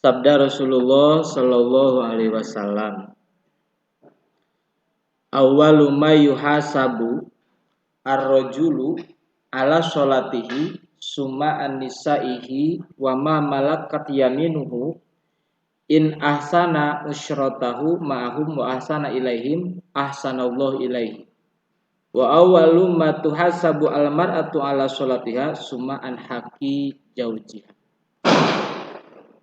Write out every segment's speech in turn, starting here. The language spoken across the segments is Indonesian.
Sabda Rasulullah Shallallahu Alaihi Wasallam, awwalu ma yuhasabu ar-rajulu ala sholatihi summa an-nisaihi wa ma malakat yaminuhu in ahsana usyratahu ma'ahum wa ahsana ilaihim ahsanallahu ilaihi wa awwalu ma tuhasabu al-mar'atu ala sholatiha summa an haqi jaujiha.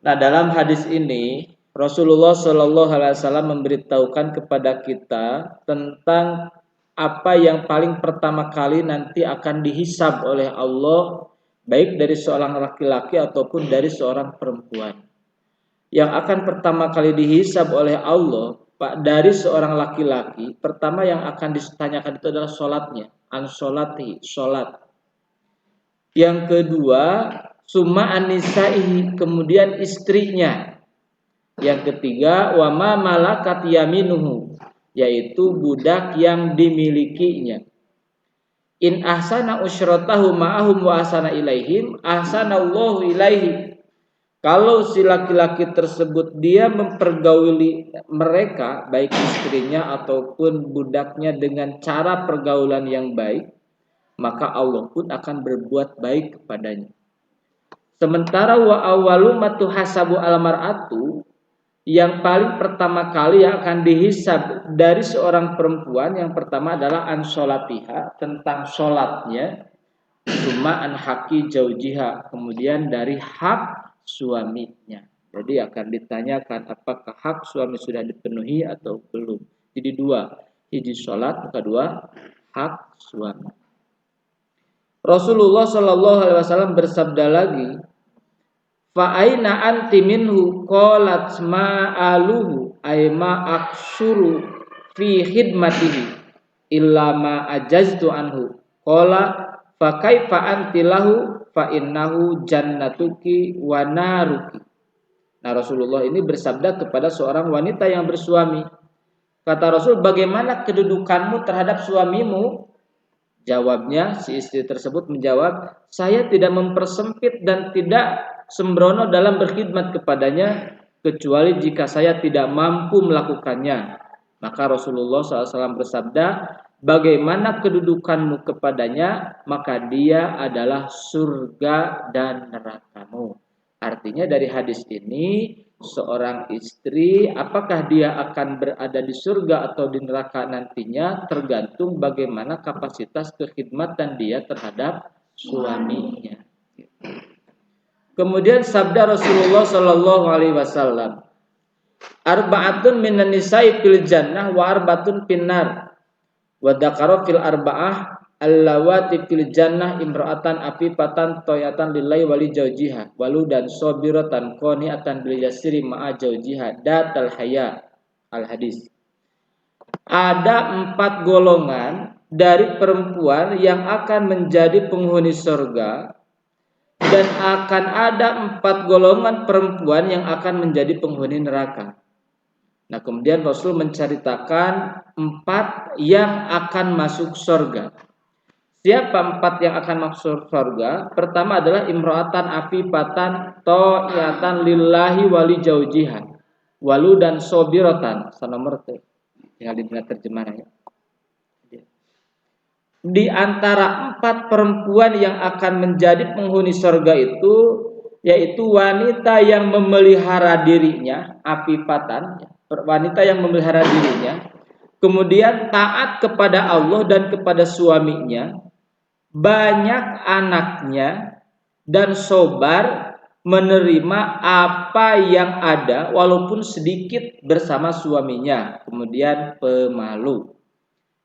Nah, dalam hadis ini Rasulullah Shallallahu Alaihi Wasallam memberitahukan kepada kita tentang apa yang paling pertama kali nanti akan dihisab oleh Allah, baik dari seorang laki-laki ataupun dari seorang perempuan. Yang akan pertama kali dihisab oleh Allah, Pak, dari seorang laki-laki, pertama yang akan ditanyakan itu adalah sholatnya, an-sholati, sholat. Yang kedua, summa an-nisaihi, kemudian istrinya. Yang ketiga, wa ma malakat yaminuhu, yaitu budak yang dimilikinya. In ahsana usyratahu ma'ahum wa ahsana ilaihim ahsanallahu ilaihi. Kalau si laki-laki tersebut dia mempergauli mereka, baik istrinya ataupun budaknya dengan cara pergaulan yang baik, maka Allah pun akan berbuat baik kepadanya. Sementara wa awwalu ma tuhasabu al-mar'atu, yang paling pertama kali yang akan dihisab dari seorang perempuan, yang pertama adalah an sholatiha, tentang sholatnya, summa an haqi jaujiha, kemudian dari hak suaminya. Jadi akan ditanyakan apakah hak suami sudah dipenuhi atau belum. Jadi dua, hiji sholat, kedua hak suami. Rasulullah Shallallahu Alaihi Wasallam bersabda lagi, fa aina anti minhu qalat ma'aluhu ay ma aksuru fi khidmatihi illa ma ajaztu anhu qala fa kaifa anti lahu fa innahu jannatuki wa naruki. Nah, Rasulullah ini bersabda kepada seorang wanita yang bersuami. Kata Rasul, bagaimana kedudukanmu terhadap suamimu? Jawabnya, si istri tersebut menjawab, saya tidak mempersempit dan tidak sembrono dalam berkhidmat kepadanya, kecuali jika saya tidak mampu melakukannya. Maka Rasulullah SAW bersabda, bagaimana kedudukanmu kepadanya, maka dia adalah surga dan nerakamu. Artinya dari hadis ini, seorang istri apakah dia akan berada di surga atau di neraka nantinya tergantung bagaimana kapasitas kekhidmatan dia terhadap suaminya. Kemudian sabda Rasulullah Shallallahu Alaihi Wasallam, arba'atun minan nisa'i fil jannah wa arba'atun finnar. Wa dzakara fil arba'ah allawati fil jannah imra'atan afifatan toyatan lillahi wali jaujiha waludan sabiratan qani'atan bil yasiri ma'a jaujiha datal haya. Al hadis. Ada 4 golongan dari perempuan yang akan menjadi penghuni surga, dan akan ada 4 golongan perempuan yang akan menjadi penghuni neraka. Nah, kemudian Rasul menceritakan 4 yang akan masuk surga. Siapa 4 yang akan masuk surga? Pertama adalah imro'atan afifatan to'iyatan lillahi wali jaujiha walu dan sobirotan. Sanomor tinggal dilihat terjemahannya. Di antara 4 perempuan yang akan menjadi penghuni surga itu, yaitu wanita yang memelihara dirinya, afifatan, wanita yang memelihara dirinya, kemudian taat kepada Allah dan kepada suaminya, banyak anaknya, dan sobar menerima apa yang ada walaupun sedikit bersama suaminya, kemudian pemalu.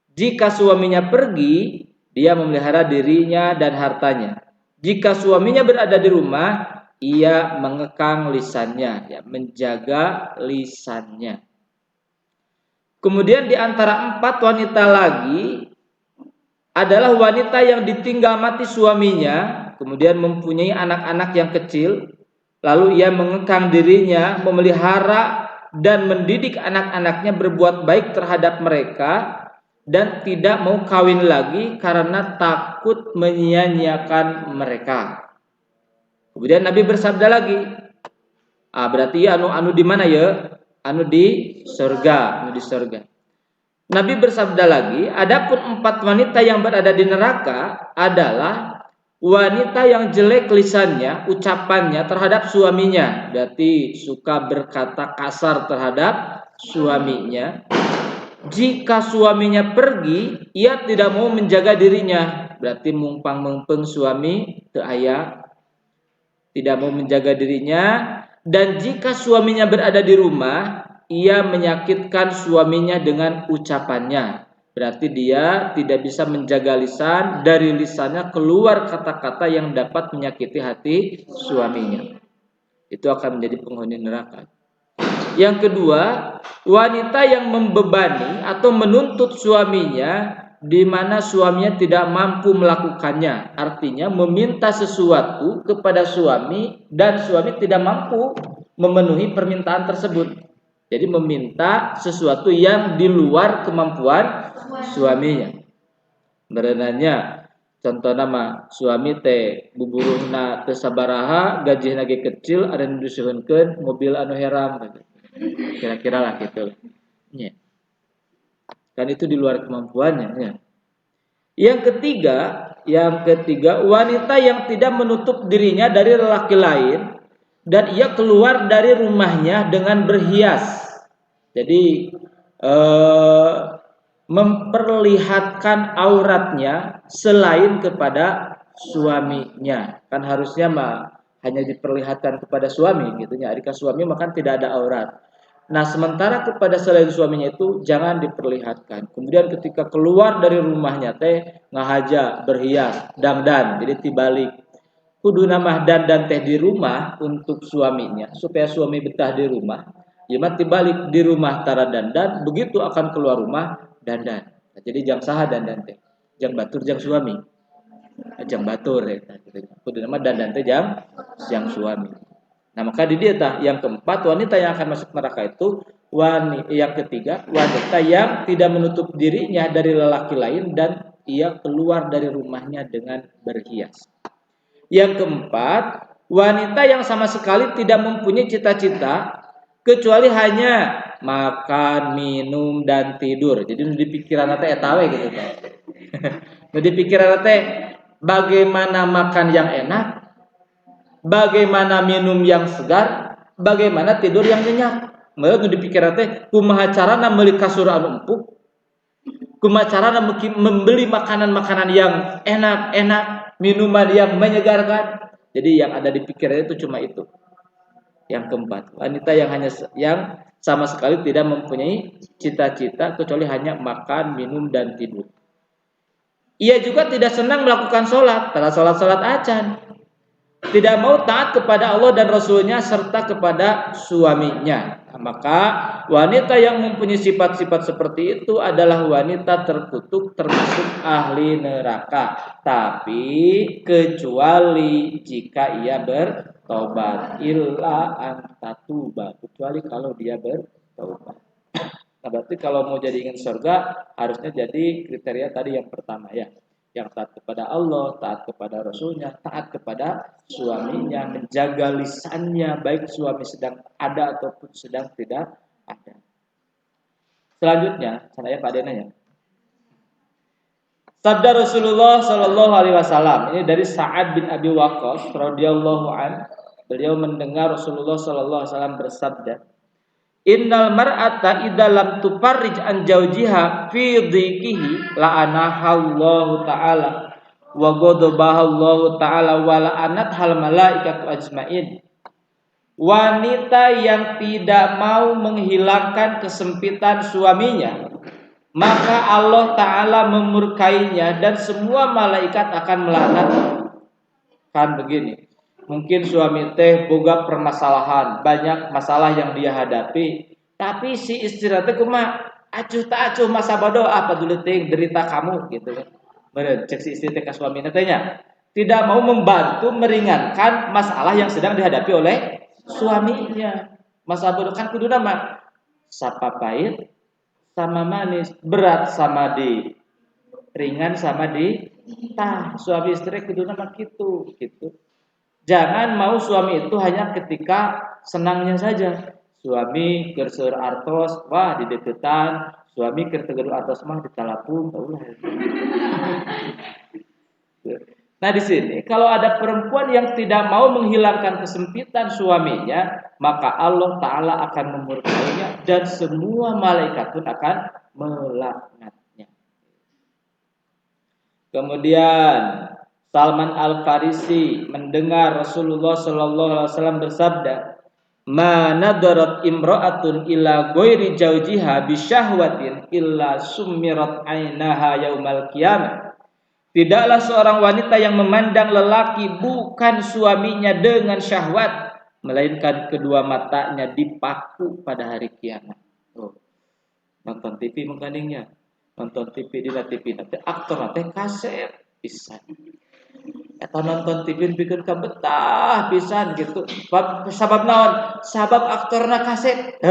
Jika suaminya pergi, dia memelihara dirinya dan hartanya. Jika suaminya berada di rumah, ia mengekang lisannya, ya, menjaga lisannya. Kemudian di antara 4 wanita lagi adalah wanita yang ditinggal mati suaminya, kemudian mempunyai anak-anak yang kecil, lalu ia mengekang dirinya, memelihara dan mendidik anak-anaknya berbuat baik terhadap mereka, dan tidak mau kawin lagi karena takut menyia-nyiakan mereka. Kemudian Nabi bersabda lagi, Berarti anu di mana ya? Anu di surga, anu di surga. Nabi bersabda lagi, adapun 4 wanita yang berada di neraka adalah wanita yang jelek lisannya, ucapannya terhadap suaminya, berarti suka berkata kasar terhadap suaminya. Jika suaminya pergi, ia tidak mau menjaga dirinya, berarti mumpang-mumpeng suami teu aya, tidak mau menjaga dirinya. Dan jika suaminya berada di rumah, ia menyakitkan suaminya dengan ucapannya, berarti dia tidak bisa menjaga lisan, dari lisannya keluar kata-kata yang dapat menyakiti hati suaminya, itu akan menjadi penghuni neraka. Yang kedua, wanita yang membebani atau menuntut suaminya di mana suaminya tidak mampu melakukannya. Artinya meminta sesuatu kepada suami dan suami tidak mampu memenuhi permintaan tersebut. Jadi meminta sesuatu yang di luar kemampuan suaminya. Berenanya contoh nama suami teh buburuhna teu sabaraha, gajihna ge kecil, ada nu disuhunkeun mobil anu heram. Kira-kira lah gitu. Ya. Kan itu di luar kemampuannya. Ya. Yang ketiga, wanita yang tidak menutup dirinya dari lelaki lain dan ia keluar dari rumahnya dengan berhias. Jadi memperlihatkan auratnya selain kepada suaminya. Kan harusnya hanya diperlihatkan kepada suami gitu ya. Jika suami maka tidak ada aurat. Nah, sementara kepada selain suaminya itu jangan diperlihatkan. Kemudian ketika keluar dari rumahnya teh ngahaja, berhias, dandan, jadi tibalik. Kudu nama dandan teh di rumah untuk suaminya supaya suami betah di rumah. Ya mah tibalik di rumah tara dandan, begitu akan keluar rumah dandan. Nah, jadi jang saha dandan teh. Jang batur jang suami. Jang batur ya. Kudu nama dandan teh jang suami. Nah, maka di dia yang keempat, wanita yang akan masuk neraka itu yang ketiga, wanita yang tidak menutup dirinya dari lelaki lain dan ia keluar dari rumahnya dengan berhias. Yang keempat, wanita yang sama sekali tidak mempunyai cita-cita kecuali hanya makan, minum dan tidur. Jadi di pikiran teh eta we gitu teh. Di pikiran teh bagaimana makan yang enak, bagaimana minum yang segar, bagaimana tidur yang nyenyak. Meureun di pikiran teh kumaha carana meuli kasur anu empuk, kumaha carana membeli makanan-makanan yang enak-enak, minuman yang menyegarkan. Jadi yang ada di pikirannya itu cuma itu. Yang keempat, wanita yang sama sekali tidak mempunyai cita-cita kecuali hanya makan, minum dan tidur. Ia juga tidak senang melakukan sholat, karena sholat acan. Tidak mau taat kepada Allah dan Rasulnya serta kepada suaminya. Nah, maka wanita yang mempunyai sifat-sifat seperti itu adalah wanita terkutuk, termasuk ahli neraka. Tapi kecuali jika ia bertobat, illa antatuba, kecuali kalau dia bertobat. Nah, berarti kalau mau jadi ingin surga harusnya jadi kriteria tadi yang pertama ya. Yang taat kepada Allah, taat kepada Rasulnya, taat kepada suaminya, menjaga lisannya baik suami sedang ada ataupun sedang tidak ada. Selanjutnya, saya Pak Denanya. Sabda Rasulullah Shallallahu Alaihi Wasallam ini dari Sa'ad bin Abi Waqqas radhiyallahu an. Beliau mendengar Rasulullah Shallallahu Alaihi Wasallam bersabda, Innal mar'ata idza lam tufarrij an zawjiha fi dhikihi la'anahallahu ta'ala wa ghadabahallahu ta'ala wa la'anat hal malaikatu ajmain. Wanita yang tidak mau menghilangkan kesempitan suaminya, maka Allah Ta'ala memurkainya dan semua malaikat akan melaknat. Kan begini, mungkin suami teh boga permasalahan, banyak masalah yang dia hadapi, tapi si istri teh kumaha acuh masa bodoh apa dulu teh derita kamu gitu kan. Bener, cek si istri teh ka suami tanya, tidak mau membantu meringankan masalah yang sedang dihadapi oleh suaminya. Masa bodoh kan kudu nama sapa pahit sama manis, berat sama di ringan sama di suami istri kudu nama gitu. Jangan mau suami itu hanya ketika senangnya saja. Suami keur artos, wah di deketan, suami keur artos mah ditalapung, taulah. Nah di sini kalau ada perempuan yang tidak mau menghilangkan kesempitan suaminya, maka Allah Ta'ala akan memurkainya dan semua malaikat pun akan melaknatnya. Kemudian Salman Al Farisi mendengar Rasulullah Sallallahu Alaihi Wasallam bersabda, "Ma nadarat imra'atun ila ghairi zawjiha bisyahwatin illa summirat ainaha yaumal qiyamah." Tidaklah seorang wanita yang memandang lelaki bukan suaminya dengan syahwat, melainkan kedua matanya dipaku pada hari kiamat. Oh, nonton TV mengkaningnya, nonton TV di TV nanti aktor nanti kaset pisan. Eta nonton TV bikin ka betah pisan gitu. Sabab naon? Sabab aktorna kaset.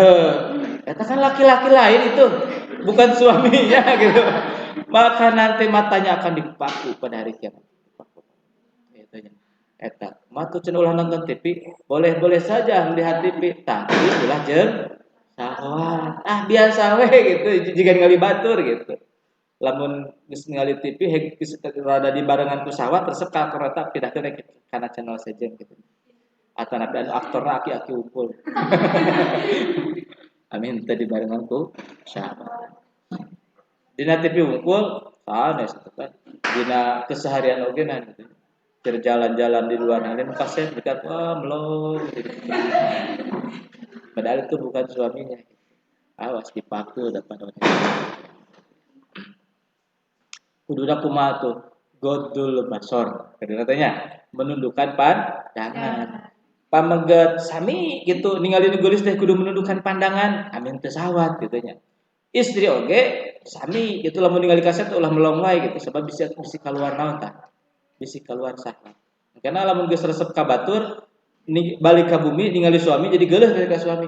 Eta kan laki-laki lain itu, bukan suaminya gitu. Maka nanti matanya akan dipaku pada hari kiamat. Eta, matu cenah ulah nonton TV, boleh-boleh saja melihat TV, tapi ulah jeung syahwat. Biasa we gitu, jika ningali batur gitu. Lamun geus ningali TV geus rada dibarengan ku syahwat tersekal kareta pindahkeun kana channel sejen gitu. Atau nabi anu aktorna aki-aki unggul. Amin tadi barengan ku syahwat. Dina TV unggul sanes kan. Dina keseharian oge nah gitu. Jalan-jalan di luar negeri pasien dekat melong gitu. Padahal itu bukan suaminya. Awas dipaku dapat orang. Kududa kumaha tuh godul basor. Katanya menundukkan pandangan. Pameget sami gitu ningali nu geulis teh kudu menundukkan pandangan. Amin teu sawat gitu nya. Istri oge sami gitu lamun ningali kaset ulah melong wae gitu sebab bisa keluar naon tah. Bisi keluar syahwat. Karena lamun geus resep ka batur balik ka bumi ningali suami jadi geuleuh ka suami.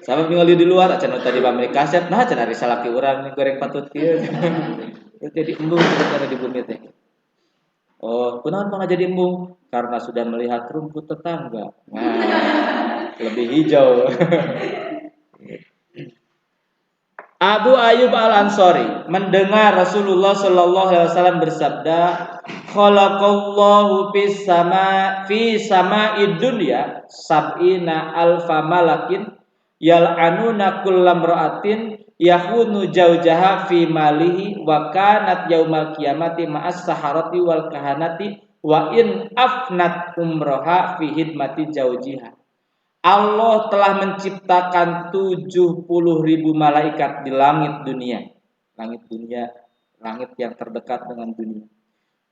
Sabab ningali di luar acan tadi pamri kaset nah cenah ari salaki urang goreng patut kieu. Jadi embung karena di bumi teh. Oh, kenapa nggak jadi embung? Karena sudah melihat rumput tetangga. Nah, lebih hijau. Abu Ayyub Al-Ansari mendengar Rasulullah Shallallahu Alaihi Wasallam bersabda, "Khalaqallahu fi sama'id dunya sab'ina alfa malakin yal'anuna kullam ra'atin yahunu jaujaha fi malihi wa kanat yaumal qiyamati ma'as saharati wal kahanati wa in afnat umroha fi hidmati jaujiha." Allah telah menciptakan 70.000 malaikat di langit dunia. Langit yang terdekat dengan dunia.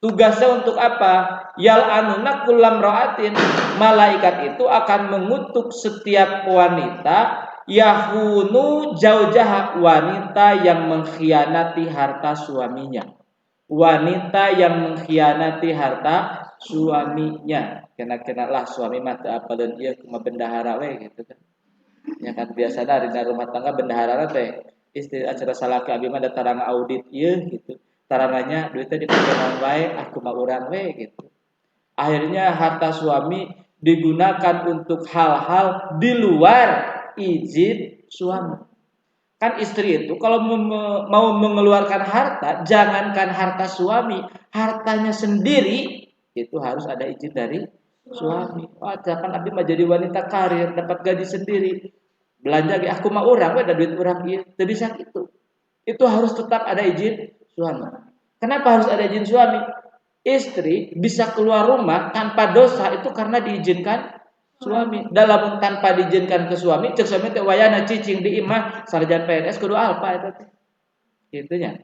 Tugasnya untuk apa? Yal'anuna kullam ra'atin. Malaikat itu akan mengutuk setiap wanita yahunu jaujaha, wanita yang mengkhianati harta suaminya. Wanita yang mengkhianati harta suaminya. Kena lah suami mah teu apaleun ieu kumaha bendahara we gitu kan. Ya kan biasana dina rumah tangga bendahara teh istri acara salaki abi mah tarang audit ieu gitu. Taranganya duitnya dipake naon wae aku mah urang we gitu. Akhirnya harta suami digunakan untuk hal-hal di luar izin suami. Kan istri itu kalau mau mengeluarkan harta, jangankan harta suami, hartanya sendiri itu harus ada izin dari suami. Kan abdi mah jadi wanita karir, dapat gaji sendiri. Belanja ge aku mah urang we da duit urang ieu, teu bisa kitu. Itu harus tetap ada izin suami. Kenapa harus ada izin suami? Istri bisa keluar rumah tanpa dosa itu karena diizinkan suami. Dalam tanpa diizinkan ke suami, cek suami teh wayana cicing di imah sarjana PNS kudu alpa eta teh. Kitu nya.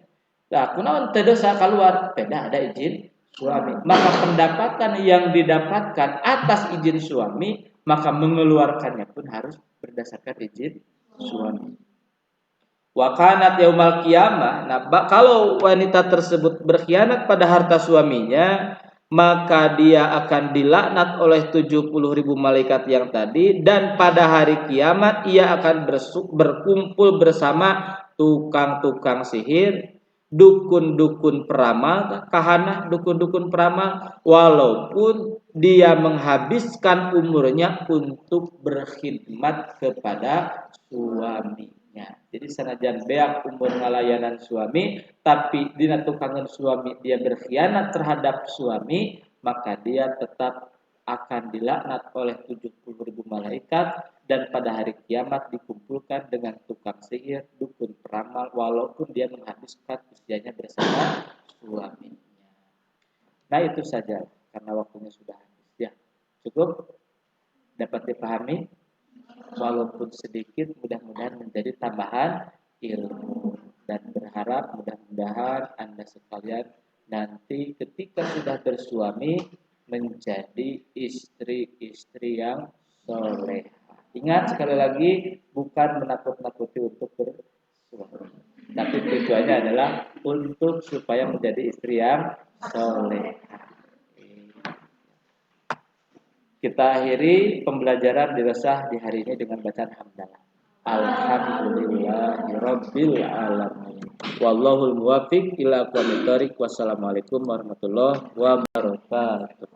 Nah, kunaon teu dosa keluar? Beda ada izin suami. Maka pendapatan yang didapatkan atas izin suami, maka mengeluarkannya pun harus berdasarkan izin suami. Wa kanat yaumal qiyamah. Nah, kalau wanita tersebut berkhianat pada harta suaminya, maka dia akan dilaknat oleh 70.000 malaikat yang tadi, dan pada hari kiamat ia akan berkumpul bersama tukang-tukang sihir dukun-dukun peramal, kahana dukun-dukun peramal, walaupun dia menghabiskan umurnya untuk berkhidmat kepada suaminya. Jadi sanajan beak umur ngalayanan suami, tapi dina tukangan suami dia berkhianat terhadap suami, maka dia tetap akan dilaknat oleh 70.000 malaikat dan pada hari kiamat dikumpulkan dengan tukang sihir, dukun peramal, walaupun dia menghabiskan usianya bersama suaminya. Nah itu saja karena waktunya sudah habis ya. Cukup dapat dipahami walaupun sedikit, mudah-mudahan menjadi tambahan ilmu dan berharap mudah-mudahan Anda sekalian nanti ketika sudah bersuami menjadi istri-istri yang soleh. Ingat sekali lagi bukan menakut-nakuti untuk bersuami, tapi tujuannya adalah untuk supaya menjadi istri yang soleh. Kita akhiri pembelajaran dirasah di hari ini dengan bacaan hamdalah. Alhamdulillahirabbil alamin. Wallahul muwaffiq ila aqwamit thoriq. Wassalamualaikum warahmatullahi wabarakatuh.